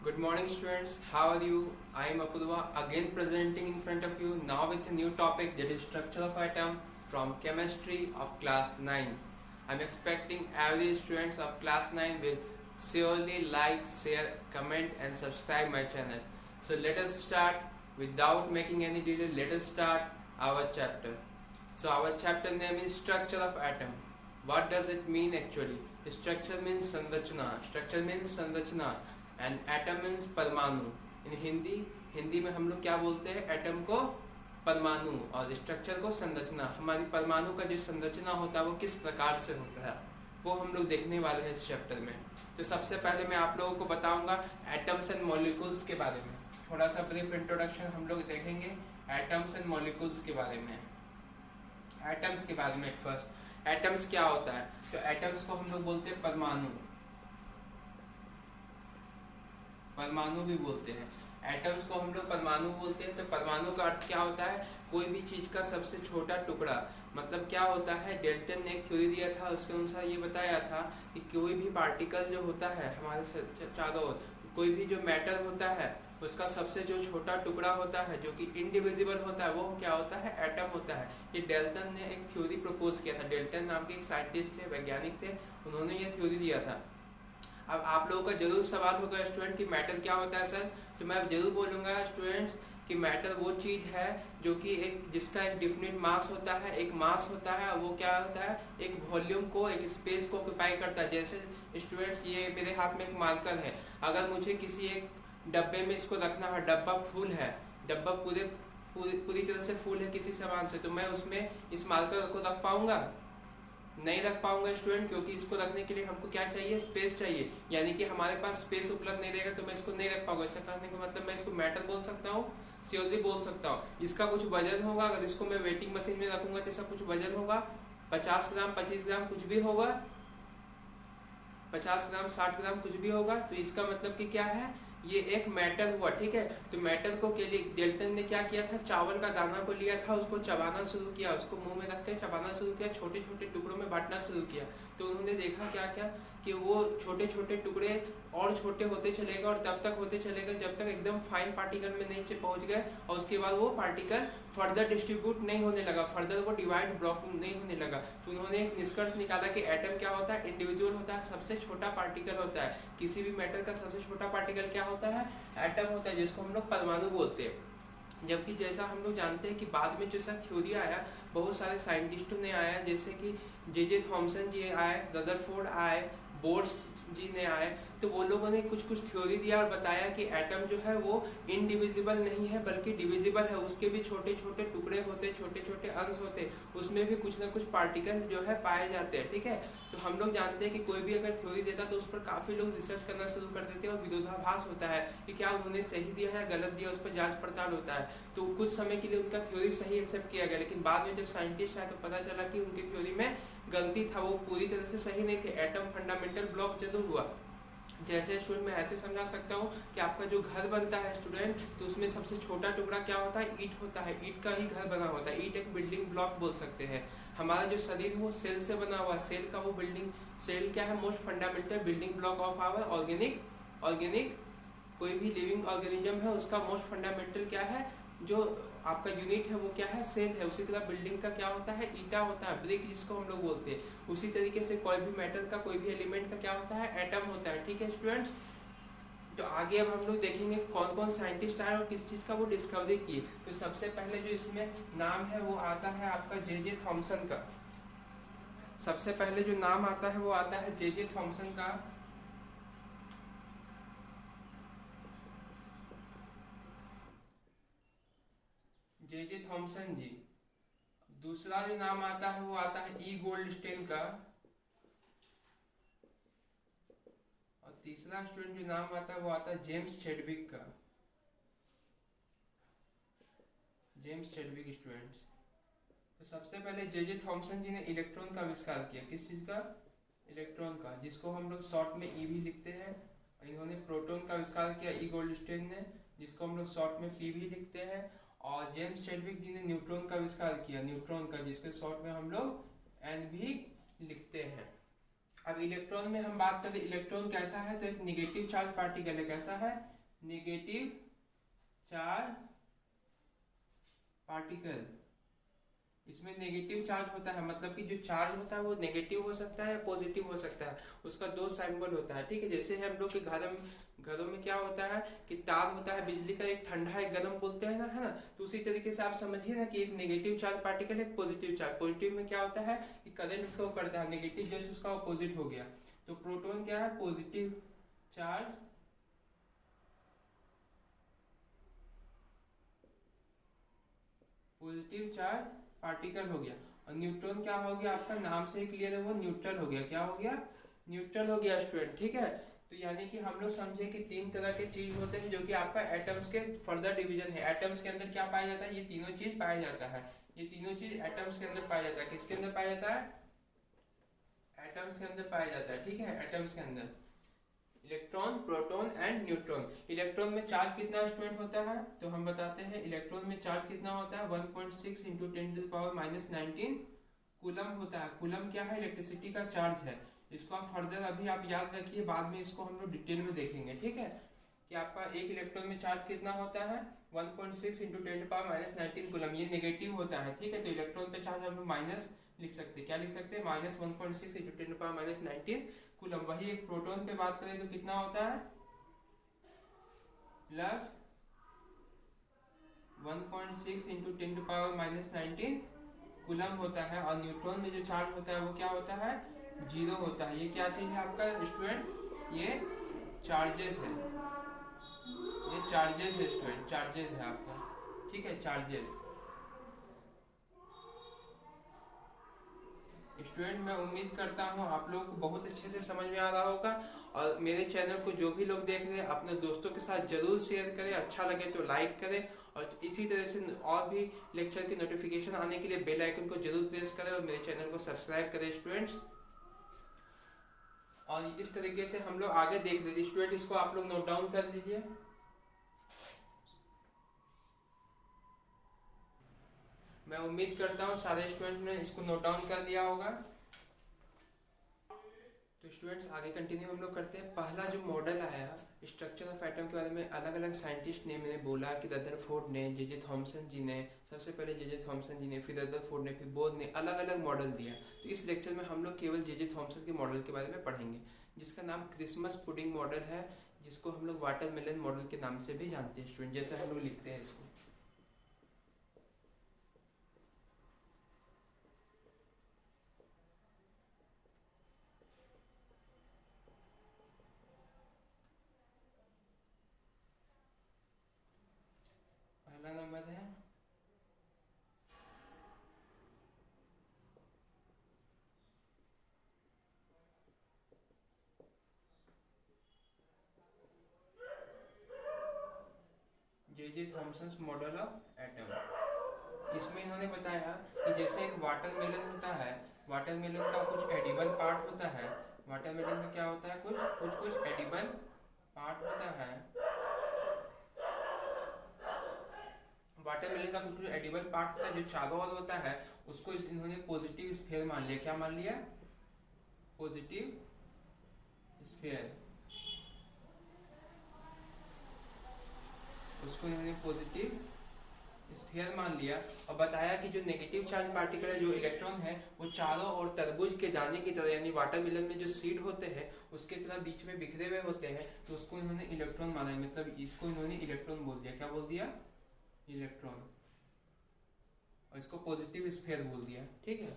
Good morning, students. How are you? I am Apurva again presenting in front of you now with a new topic, that is structure of atom from chemistry of class 9. I am expecting every students of class 9 will surely like, share, comment and subscribe my channel. So let us start without making any delay. Let us start our chapter. So our chapter name is structure of atom. What does it mean actually? Structure means संरचना. Structure means संरचना and atom means परमाणु। इन हिंदी में हम लोग क्या बोलते हैं? Atom को परमाणु और स्ट्रक्चर को संरचना। हमारी परमाणु का जो संरचना होता है वो किस प्रकार से होता है वो हम लोग देखने वाले हैं इस चैप्टर में। तो सबसे पहले मैं आप लोगों को बताऊंगा एटम्स एंड मॉलिक्यूल्स के बारे में। थोड़ा सा ब्रीफ इंट्रोडक्शन हम लोग देखेंगे एटम्स एंड मॉलिक्यूल्स के बारे में। एटम्स के बारे में फर्स्ट, एटम्स क्या होता है? तो एटम्स को हम लोग बोलते हैं परमाणु, परमाणु भी बोलते हैं। एटम्स को हम लोग परमाणु बोलते हैं। तो परमाणु का अर्थ क्या होता है? कोई भी चीज का सबसे छोटा टुकड़ा। मतलब क्या होता है, डेल्टन ने एक थ्योरी दिया था, उसके अनुसार ये बताया था कि कोई भी पार्टिकल जो होता है हमारे चारों ओर, कोई भी जो मैटर होता है उसका सबसे जो छोटा टुकड़ा होता है जो कि इनडिविजिबल होता है वो क्या होता है? एटम होता है। ये डेल्टन ने एक थ्योरी प्रपोज किया था। डेल्टन नाम के एक साइंटिस्ट थे, वैज्ञानिक थे, उन्होंने ये थ्योरी दिया था। अब आप लोगों का जरूर सवाल होगा स्टूडेंट कि मैटर क्या होता है सर? तो मैं जरूर बोलूंगा स्टूडेंट्स कि मैटर वो चीज है जो कि जिसका एक डिफिनिट मास होता है, एक मास होता है। वो क्या होता है? एक वॉल्यूम को, एक स्पेस को ऑक्यूपाई करता है। जैसे स्टूडेंट्स ये मेरे हाथ में एक मार्कर है, अगर मुझे किसी एक डब्बे में इसको रखना है, डब्बा फुल है, डब्बा पूरी तरह से फुल है किसी सामान से, तो मैं उसमें इस मार्कर को रख पाऊंगा? नहीं रख पाऊंगा स्टूडेंट, क्योंकि इसको रखने के लिए हमको क्या चाहिए? स्पेस चाहिए। यानी कि हमारे पास स्पेस उपलब्ध नहीं रहेगा तो मैं इसको नहीं रख पाऊंगा। ऐसा करने का मतलब मैं इसको मैटर बोल सकता हूँ, श्योरली बोल सकता हूँ। इसका कुछ वजन होगा, अगर इसको मैं वेटिंग मशीन में रखूंगा तो इसका कुछ वजन होगा, 50 ग्राम, 25 ग्राम, कुछ भी होगा, 50 ग्राम, 60 ग्राम, कुछ भी होगा। तो इसका मतलब कि क्या है? ये एक मेटल हुआ, ठीक है। तो मेटल को के लिए डेल्टन ने क्या किया था? चावल का दाना को लिया था, उसको चबाना शुरू किया, उसको मुंह में रख के चबाना शुरू किया, छोटे छोटे टुकड़ों में बांटना शुरू किया। तो उन्होंने देखा क्या क्या कि वो छोटे छोटे टुकड़े और छोटे होते चले गए, और तब तक होते चले गए जब तक एकदम फाइन पार्टिकल में नहीं पहुंच गए, और उसके बाद वो पार्टिकल फर्दर डिस्ट्रीब्यूट नहीं होने लगा, फर्दर वो डिवाइड ब्लॉक नहीं होने लगा। तो उन्होंने एक निष्कर्ष निकाला कि एटम क्या होता है? इंडिविजुअल होता है, सबसे छोटा पार्टिकल होता है। किसी भी मैटर का सबसे छोटा पार्टिकल क्या होता है? एटम होता है, जिसको हम लोग परमाणु बोलते हैं। जबकि जैसा हम लोग जानते हैं कि बाद में जैसा थ्योरी आया, बहुत सारे साइंटिस्टों ने आया, जैसे कि जे थॉमसन जी आए, रदरफोर्ड आए, बोर्स जी ने आए, तो वो लोगों ने कुछ कुछ थ्योरी दिया और बताया कि एटम जो है वो इनडिविजिबल नहीं है बल्कि डिविजिबल है। उसके भी छोटे छोटे टुकड़े होते, छोटे छोटे अंश होते, उसमें भी कुछ ना कुछ पार्टिकल जो है पाए जाते हैं, ठीक है। तो हम लोग जानते हैं कि कोई भी अगर थ्योरी देता तो उस पर काफी लोग रिसर्च करना शुरू कर देते हैं और विरोधाभास होता है कि क्या उन्होंने सही दिया है गलत दिया, उस पर जांच पड़ताल होता है। तो कुछ समय के लिए उनका थ्योरी सही एक्सेप्ट किया गया, लेकिन बाद में जब साइंटिस्ट आए तो पता चला कि उनकी थ्योरी में गलती था, वो पूरी तरह से सही नहीं थे। एटम फंडामेंटल ब्लॉक जरूर हुआ। जैसे स्टूडेंट मैं ऐसे समझा सकता हूँ कि आपका जो घर बनता है स्टूडेंट, तो उसमें सबसे छोटा टुकड़ा क्या होता है? ईंट होता है। ईंट का ही घर बना होता है, ईंट एक बिल्डिंग ब्लॉक बोल सकते हैं। हमारा जो शरीर है वो सेल से बना हुआ है, सेल का वो बिल्डिंग, सेल क्या है? Most fundamental building block of our organic कोई भी लिविंग ऑर्गेनिज्म है उसका मोस्ट फंडामेंटल क्या है? जो आपका यूनिट है वो क्या है? सेल है। उसी तरह बिल्डिंग का क्या होता है? ईटा होता है, ब्रिक जिसको हम लोग बोलते हैं। उसी तरीके से कोई भी मेटल का, कोई भी एलिमेंट का क्या होता है? एटम होता है, ठीक है स्टूडेंट्स। तो आगे अब हम लोग देखेंगे कौन कौन साइंटिस्ट आए और किस चीज का वो डिस्कवरी किए। तो सबसे पहले जो इसमें नाम है वो आता है आपका जे थॉमसन का। सबसे पहले जो नाम आता है वो आता है जे थॉमसन का। जे थॉमसन जी। दूसरा जो नाम आता है वो आता है ई गोल्डस्टेन का। और तीसरा स्टूडेंट जो नाम आता है वो आता है जेम्स चैडविक का। James Chadwick students. तो सबसे पहले जे थॉमसन जी ने इलेक्ट्रॉन का आविष्कार किया। किस चीज का? इलेक्ट्रॉन का, जिसको हम लोग शॉर्ट में ईवी लिखते हैं। इन्होंने प्रोटॉन का आविष्कार किया ई गोल्डस्टेन ने, जिसको हम लोग शॉर्ट में पीवी लिखते हैं। और जेम्स चैडविक जी ने न्यूट्रॉन का आविष्कार किया, न्यूट्रॉन का, जिसके शॉर्ट में हम लोग एन भी लिखते हैं। अब इलेक्ट्रॉन में हम बात करें, इलेक्ट्रॉन कैसा है, तो एक निगेटिव चार्ज पार्टिकल है। कैसा है? Negative charge particle. इसमें नेगेटिव चार्ज होता है, मतलब कि जो चार्ज होता है वो नेगेटिव हो सकता है, पॉजिटिव हो सकता है। उसका दो सिंबल होता है, ठीक है। जैसे हम लोग के घरों में क्या होता है कि तार होता है बिजली का, एक ठंडा एक गर्म बोलते हैं ना, है ना। तो उसी तरीके से आप समझिए ना कि एक नेगेटिव चार्ज पार्टिकल, एक पॉजिटिव चार्ज। पॉजिटिव में क्या होता है कि करंट फ्लो करता है, नेगेटिव जैसे उसका अपोजिट हो गया। तो प्रोटॉन क्या है? Positive charge, positive charge particle हो गया। और न्यूट्रॉन क्या हो गया? आपका नाम से ही क्लियर है, वो न्यूट्रल हो गया। क्या हो गया? न्यूट्रल हो गया स्टूडेंट, ठीक है। तो यानी कि हम लोग समझे कि तीन तरह के चीज होते हैं जो कि आपका एटम्स के फर्दर डिवीजन है। एटम्स के अंदर क्या पाया जाता है? ये तीनों चीज पाया जाता है। ये तीनों चीज एटम्स के अंदर पाया जाता है। किसके अंदर पाया जाता है? एटम्स के अंदर पाया जाता है, ठीक है। एटम्स के अंदर electron, proton and neutron. Electron में चार्ज कितना स्टूडेंट होता है? तो हम बताते हैं, इलेक्ट्रॉन में चार्ज कितना होता है? 1.6 इंटू 10⁻⁻19 कूलम होता है। कूलम क्या है? इलेक्ट्रिसिटी का चार्ज है। इसको आप फर्दर अभी आप याद रखिए, बाद में इसको हम लोग डिटेल में देखेंगे, ठीक है। कि आपका एक इलेक्ट्रॉन में चार्ज कितना होता है? 1.6 इंटू 10⁻⁻19 कूलम। ये नेगेटिव होता है, ठीक है। तो इलेक्ट्रॉन पे चार्ज हम लोग माइनस लिख सकते हैं। क्या लिख सकते हैं? -1.6 इंटू 10⁻⁻19 कूलम। वही एक प्रोटॉन पे बात करें तो कितना होता है? प्लस 1.6 इंटू 10⁻⁻19 कूलम होता है। और न्यूट्रॉन में जो चार्ज होता है वो क्या होता है? 0 होता है। ये क्या चीज है आपका स्टूडेंट? ये चार्जेस है। ये चार्जेस है स्टूडेंट, चार्जेस है आपका, ठीक है। चार्जेस स्टूडेंट, मैं उम्मीद करता हूँ आप लोगों को बहुत अच्छे से समझ में आ रहा होगा। और मेरे चैनल को जो भी लोग देख रहे हैं अपने दोस्तों के साथ जरूर शेयर करें। अच्छा लगे तो लाइक करें। और इसी तरह से और भी लेक्चर की नोटिफिकेशन आने के लिए बेल आइकन को जरूर प्रेस करें और मेरे चैनल को सब्सक्राइब करें स्टूडेंट्स। और इस तरीके से हम लोग आगे देख रहे थे स्टूडेंट, इसको आप लोग नोट डाउन कर लीजिए। मैं उम्मीद करता हूँ सारे स्टूडेंट ने इसको नोट डाउन कर लिया होगा। तो स्टूडेंट्स आगे कंटिन्यू हम लोग करते हैं। पहला जो मॉडल आया स्ट्रक्चर ऑफ एटम के बारे में, अलग अलग साइंटिस्ट ने मैंने बोला कि रदरफोर्ड ने, जे थॉमसन जी ने, सबसे पहले जे थॉमसन जी ने, फिर रदरफोर्ड ने, फिर बोर ने अलग अलग मॉडल दिया। तो इस लेक्चर में हम लोग केवल जे थॉमसन के मॉडल के बारे में पढ़ेंगे, जिसका नाम क्रिसमस पुडिंग मॉडल है, जिसको हम लोग वाटरमेलन मॉडल के नाम से भी जानते हैं स्टूडेंट, जैसे हम लोग लिखते हैं इसको। पहला नंबर है J Thomson model of atom. इसमें इन्होंने बताया कि जैसे एक वाटरमेलन होता है, वाटरमेलन का कुछ एडिबल पार्ट होता है। वाटरमेलन का क्या होता है? कुछ कुछ एडिबल पार्ट होता है। वाटरमेलन का कुछ एडिबल पार्ट होता है जो चारों ओर होता है, उसको इन्होंने पॉजिटिव स्फीयर मान लिया। क्या मान लिया? Positive sphere. उसको इन्होंने पॉजिटिव स्फीयर मान लिया और बताया कि जो नेगेटिव चार्ज पार्टिकल है, जो इलेक्ट्रॉन है, वो चारों और तरबूज के दाने की तरह, यानी वाटरमेलन में जो सीड होते हैं उसके तरह बीच में बिखरे हुए होते हैं। तो उसको इन्होंने इलेक्ट्रॉन माना, मतलब इसको इन्होंने इलेक्ट्रॉन बोल दिया। क्या बोल दिया? इलेक्ट्रॉन। और इसको पॉजिटिव स्फीयर बोल दिया, ठीक है।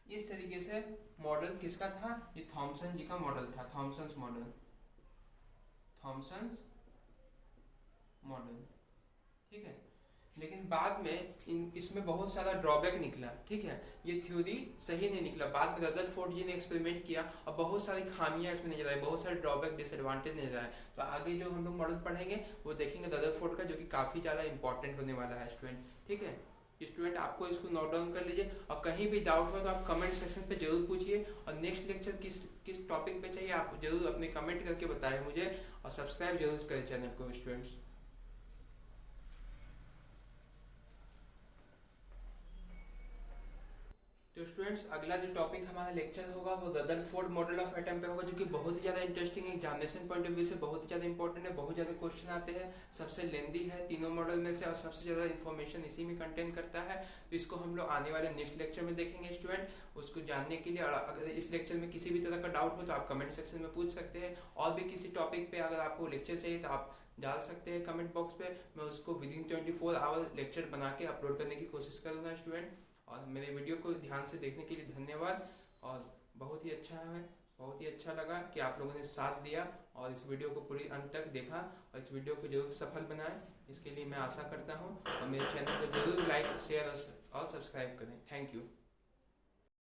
इस तरीके से मॉडल किसका था? ये थॉमसन जी का मॉडल था, थॉमसन्स मॉडल, थॉमसन्स मॉडल, ठीक है। लेकिन बाद में इसमें बहुत सारा ड्रॉबैक निकला, ठीक है। ये थ्योरी सही नहीं निकला। बाद में रदरफोर्ड जी ने एक्सपेरिमेंट किया और बहुत सारी खामियां इसमें नजर आई, बहुत सारे ड्रॉबैक डिसएडवांटेज नजर आए। तो आगे जो हम लोग मॉडल पढ़ेंगे वो देखेंगे रदरफोर्ड का, जो कि काफी ज्यादा इंपॉर्टेंट होने वाला है स्टूडेंट, ठीक है। स्टूडेंट आपको इसको नोट डाउन कर लीजिए और कहीं भी डाउट हो तो आप कमेंट सेक्शन पे जरूर पूछिए। और नेक्स्ट लेक्चर किस टॉपिक पे चाहिए आप जरूर अपने कमेंट करके बताएं मुझे। और सब्सक्राइब जरूर करें चैनल को स्टूडेंट्स। तो स्टूडेंट्स, अगला जो टॉपिक हमारा लेक्चर होगा वो रदरफोर्ड मॉडल ऑफ एटम पे होगा, जो कि बहुत ही ज़्यादा इंटरेस्टिंग है, एग्जामिनेशन पॉइंट ऑफ व्यू से बहुत ही ज़्यादा इंपॉर्टेंट है, बहुत ज़्यादा क्वेश्चन आते हैं, सबसे लेंदी है तीनों मॉडल में से और सबसे ज़्यादा इन्फॉर्मेशन इसी में कंटेन करता है। तो इसको हम लोग आने वाले नेक्स्ट लेक्चर में देखेंगे स्टूडेंट। उसको जानने के लिए, और अगर इस लेक्चर में किसी भी तरह का डाउट हो तो आप कमेंट सेक्शन में पूछ सकते हैं, और भी किसी टॉपिक पे अगर आपको लेक्चर चाहिए तो आप डाल सकते हैं कमेंट बॉक्स पे। मैं उसको विदिन 24 आवर लेक्चर बना के अपलोड करने की कोशिश करूंगा स्टूडेंट। और मेरे वीडियो को ध्यान से देखने के लिए धन्यवाद। और बहुत ही अच्छा है, बहुत ही अच्छा लगा कि आप लोगों ने साथ दिया और इस वीडियो को पूरी अंत तक देखा, और इस वीडियो को जरूर सफल बनाएं, इसके लिए मैं आशा करता हूँ। और मेरे चैनल को जरूर लाइक, शेयर और सब्सक्राइब करें। Thank you.